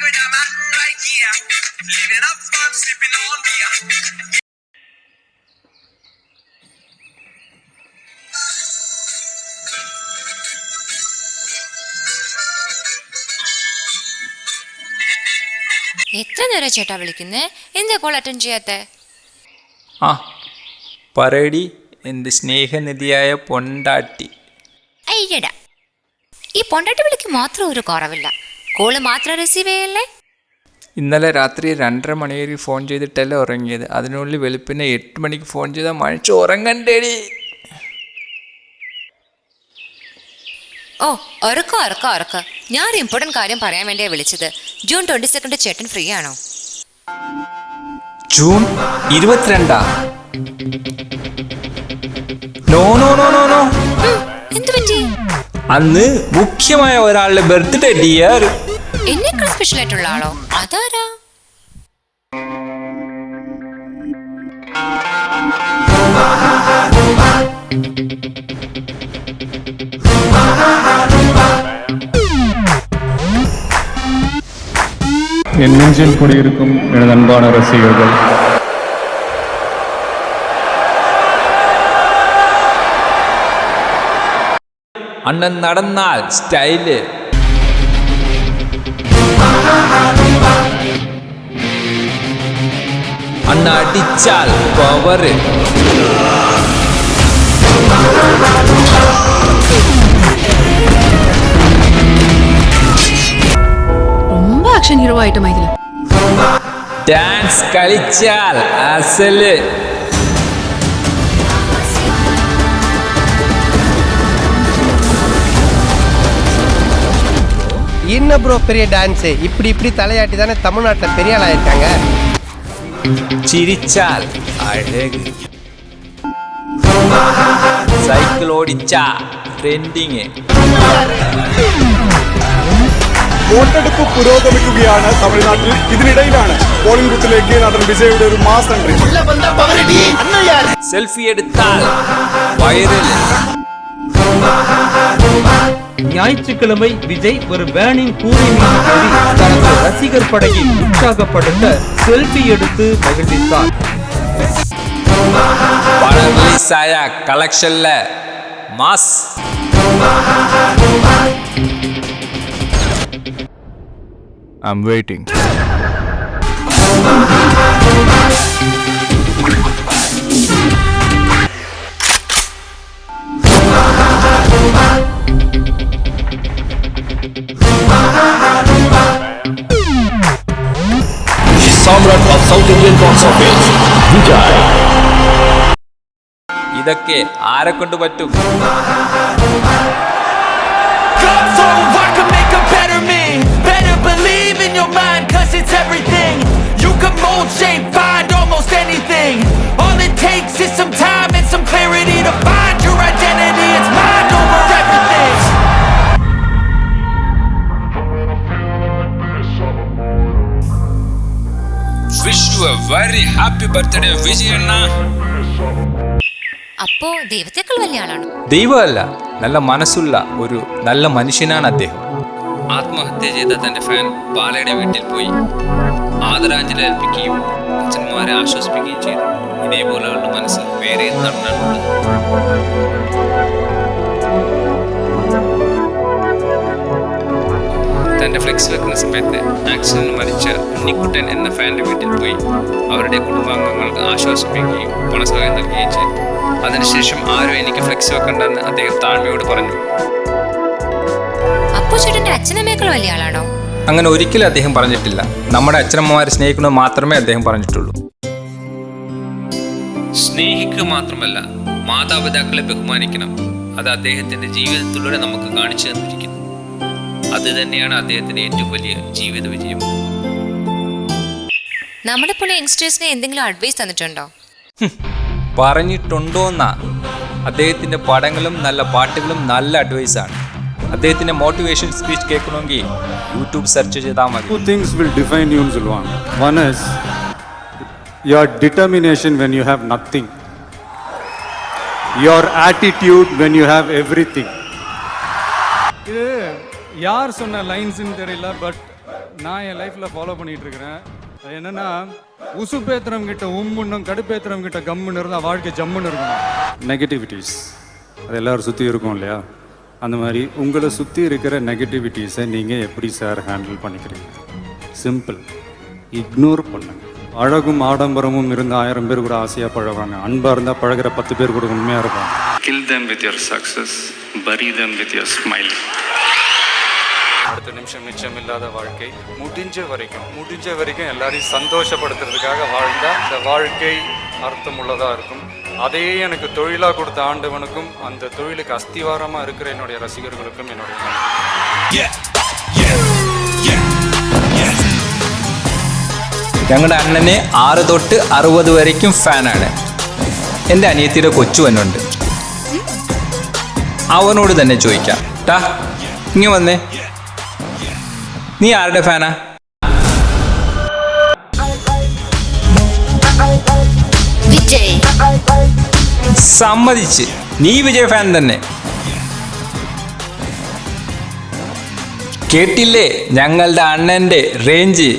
with a man right here. Living up fun, sipping on beer. എത്ര നേരം ചേട്ടാ വിളിക്കുന്നേ? എന്താ കോൾ അറ്റൻഡ് ചെയ്യാത്തെ? ആ പറയടി, എന്ത് സ്നേഹനിധിയായ പൊണ്ടാട്ടി. അയ്യടാ, ഈ പൊണ്ടാട്ടി വിളിക്ക് മാത്രം ഒരു കുറവില്ല. കോള് മാത്രം റിസീവ് ചെയ്യല്ലേ? ഇന്നലെ രാത്രി 2:30 മണി വരെ ഫോൺ ചെയ്തിട്ടല്ലേ ഉറങ്ങിയത്. അതിനുള്ളിൽ വെളുപ്പിനെ 8 മണിക്ക് ഫോൺ ചെയ്താൽ മനുഷ്യ ഉറങ്ങണ്ടേടി. ഓ ഉറക്ക. ഞാൻ ഒരു ഇമ്പോർട്ടൻറ്റ് കാര്യം പറയാൻ വേണ്ടിയാണ് വിളിച്ചത്. ജൂൺ 22 ചേട്ടൻ ഫ്രീ ആണോ? June 22? No no no no no. എന്ത് പറ്റി? അന്ന് മുഖ്യമായ ഒരാളുടെ ബർത്ത്ഡേ ഡിയർ. എന്നേക്കാൾ സ്പെഷ്യൽ ആയിട്ടുള്ള ആളോ? അതാരാ? என் நெஞ்சில் குடியிருக்கும் எனது அன்பான ரசிகர்கள், അണ്ണൻ നടന്നാൽ സ്റ്റൈല്, അണ്ണ അടിച്ചാൽ പവറ്. ரொம்ப ஆக்ஷன் ஹீரோ ஆயிட்டமா இதுல. ഡാൻസ് കളിച്ചാൽ അസല്. என்ன ப்ரோ பெரிய டான்ஸு? இப்படி தலையாட்டி தானே தமிழ்நாட்டில் பெரிய ஆளாக இருக்காங்க. ചിരിച്ചാൽ അഴക്. സൈക്കിൾ ഓടിച്ചാ ട്രെൻഡിങ്. വോട്ടെടുപ്പ് പുരോഗമിക്കുകയാണ് തമിഴ്നാട്ടിൽ. ഇതിനിടയിലാണ് പോളിംഗ് ബൂത്തിലേക്ക് നടൻ വിജയുടെ ഒരു മാസ് എൻട്രി. സെൽഫി എടുത്താൽ വൈറൽ. ஞாயிற்றுக்கிழமை விஜய் ஒரு வேனின் கூரை மீது ஏறி தனது ரசிகர் படையை உற்சாகப்படுத்த செல்ஃபி எடுத்து மகிழ்வித்தார். படம் ரிலீஸ் ஆய கலெக்ஷன்ல mass. I'm waiting. Samrat of South Indian box office, Vijay. ഇതൊക്കെ ആരെ കൊണ്ട് പറ്റും? Wish you a very happy birthday, വിജയണ്ണ. അപ്പോ ദൈവത്തെക്കാൾ വലിയ ആളാണോ? ദൈവമല്ല, നല്ല മനസ്സുള്ള ഒരു നല്ല മനുഷ്യനാണ് അദ്ദേഹം. ആത്മഹത്യ ചെയ്ത തന്റെ ഫാൻ ബാലയുടെ വീട്ടിൽ പോയി ആദരാഞ്ജലി അർപ്പിക്കുകയും അച്ഛന്മാരെ ആശ്വസിപ്പിക്കുകയും ചെയ്തു. ഇതേപോലെയുള്ള മനസ്സ് വേറെ നടനാണുള്ളത്. തന്റെ ഫ്ലെക്സ് വെക്കുന്ന സമയത്ത് ആക്സിഡന്റ് മരിച്ച ഉണ്ണിക്കുട്ടൻ എന്ന ഫാൻ്റെ വീട്ടിൽ പോയി അവരുടെ കുടുംബാംഗങ്ങൾക്ക് ആശ്വാസിപ്പിക്കുകയും പണസഹായം നൽകുകയും ചെയ്തു. അതിനുശേഷം ആരും എനിക്ക് ഫ്ലെക്സ് വെക്കണ്ടെന്ന് അദ്ദേഹം താഴ്മയോട് പറഞ്ഞു. അപ്പോ ചേട്ടന്റെ അച്ഛനമ്മയേക്കാൾ വലിയ ആളാണോ? അങ്ങനെ ഒരിക്കലും അദ്ദേഹം പറഞ്ഞിട്ടില്ല. നമ്മുടെ അച്ഛനമ്മമാരെ സ്നേഹിക്കുന്നത് മാത്രമേ അദ്ദേഹം പറഞ്ഞിട്ടുള്ളൂ. സ്നേഹിക്കുക മാത്രമല്ല, മാതാപിതാക്കളെ ബഹുമാനിക്കണം. അത് അദ്ദേഹത്തിന്റെ ജീവിതത്തിലൂടെ നമുക്ക് കാണിച്ചു തന്നിരിക്കുന്നു. അത് തന്നെയാണ് അദ്ദേഹത്തിന്റെ ഏറ്റവും വലിയ ജീവിത വിജയം. നമ്മുടെ പോലെ യങ്സ്റ്റേഴ്സിനെ എന്തെങ്കിലും അഡ്വൈസ് തന്നിട്ടുണ്ടോ? പറഞ്ഞിട്ടുണ്ടോന്നാ? അദ്ദേഹത്തിന്റെ പടങ്ങളും നല്ല പാട്ടുകളും നല്ല അഡ്വൈസാണ്. അദ്ദേഹത്തിന്റെ മോട്ടിവേഷൻ സ്പീച്ച് കേൾക്കണമെങ്കിൽ യൂട്യൂബ് സെർച്ച് ചെയ്താൽ മതി. Two things will define you in Zulwan. One is your determination when you have nothing. Your attitude when you have everything. இது யார் சொன்ன லைன்ஸ்னு தெரியல, பட் நான் என் லைஃப்பில் ஃபாலோ பண்ணிகிட்டு இருக்கிறேன். அது என்னென்னா, உசுப்பேத்துறவங்க கிட்ட உம்முன்னும் கடுப்பேத்துறவங்க கிட்ட கம்முன்னு இருந்தால் வாழ்க்கை ஜம்முன்னு இருக்கணும். நெகட்டிவிட்டிஸ் அது எல்லோரும் சுற்றி இருக்கும் இல்லையா, அந்த மாதிரி உங்களை சுற்றி இருக்கிற நெகட்டிவிட்டிஸை நீங்கள் எப்படி சார் ஹேண்டில் பண்ணிக்கிறீங்க? சிம்பிள், இக்னோர் பண்ணுங்க. அழகும் ஆடம்பரமும் இருந்த 1000 பேர் கூட ஆசையாக பழகுவாங்க. அன்பாக இருந்தால் பழகிற 10 பேர் கூட உண்மையாக இருப்பாங்க. Kill them with your success, bury them with your smile. அடுத்த நிமிஷம் மிச்சம் இல்லாத வாழ்க்கை. முடிஞ்ச வரைக்கும் எல்லாரையும் சந்தோஷப்படுத்துறதுக்காக வாழ்ந்தால் இந்த வாழ்க்கை அர்த்தமுள்ளதாக இருக்கும். அதையே எனக்கு தொழிலாக கொடுத்த ஆண்டவனுக்கும் அந்த தொழிலுக்கு அஸ்திவாரமாக இருக்கிற என்னுடைய ரசிகர்களுக்கும் என்னுடைய ഞങ്ങളുടെ അണ്ണനെ 6 തൊട്ട് 60 വരയ്ക്കും ഫാനാണ്. എൻ്റെ അനിയത്തിയുടെ കൊച്ചുവനുണ്ട്, അവനോട് തന്നെ ചോദിക്കാം. ടാ ഇങ്ങ് വന്നേ, നീ ആരുടെ ഫാനാ? വിജയ്. സമ്മതിച്ച്, നീ വിജയ് ഫാൻ തന്നെ. കേട്ടില്ലേ ഞങ്ങളുടെ അണ്ണൻ്റെ റേഞ്ച്?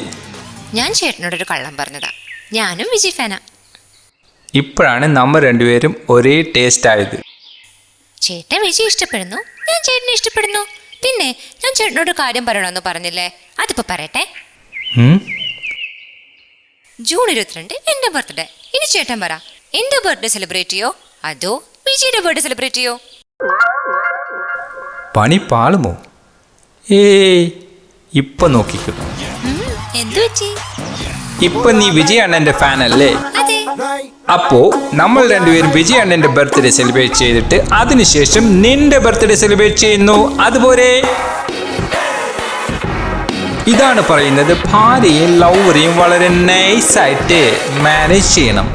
ഞാൻ ചേട്ടനോടൊരു കള്ളം പറഞ്ഞതാ, ഞാനും വിജയ് ഫാനാ. ഇപ്പോഴാണ് നമ്മൾ രണ്ടുപേരും ഒരേ ടേസ്റ്റ് ആയത്. ചേട്ടൻ വിജയ് ഇഷ്ടപ്പെടുന്നു, ഞാൻ ചേട്ടനെ ഇഷ്ടപ്പെടുന്നു. പിന്നെ ഞാൻ ചേട്ടനോട് കാര്യം പറയണമെന്ന് പറഞ്ഞില്ലേ, അതിപ്പോ പറയട്ടെ. ജൂൺ 22 എന്റെ ബർത്ത്ഡേ. ഇനി ചേട്ടൻ പറ, എന്റെ ബർത്ത്ഡേ സെലിബ്രേറ്റ് ചെയ്യോ അതോ വിജയുടെ ബർത്ത്ഡേ സെലിബ്രേറ്റ് ചെയ്യോ? പണി പാളുമോ? ഏയ്, ഇപ്പൊ നോക്കിക്കോ. എന്തു പറ്റി? ഇപ്പൊ നീ വിജയ് അണ്ണന്റെ ഫാൻ അല്ലേ? അതെ. അപ്പോ നമ്മൾ രണ്ടുപേരും വിജയ് അണ്ണന്റെ ബർത്ത്ഡേ സെലിബ്രേറ്റ് ചെയ്തിട്ട് അതിനുശേഷം നിന്റെ ബർത്ത്ഡേ സെലിബ്രേറ്റ് ചെയ്യുന്നു. അതുപോലെ ഇതാണ് പറയുന്നത്, ഭാര്യയും ലവറെയും വളരെ നൈസായിട്ട് മാനേജ് ചെയ്യണം.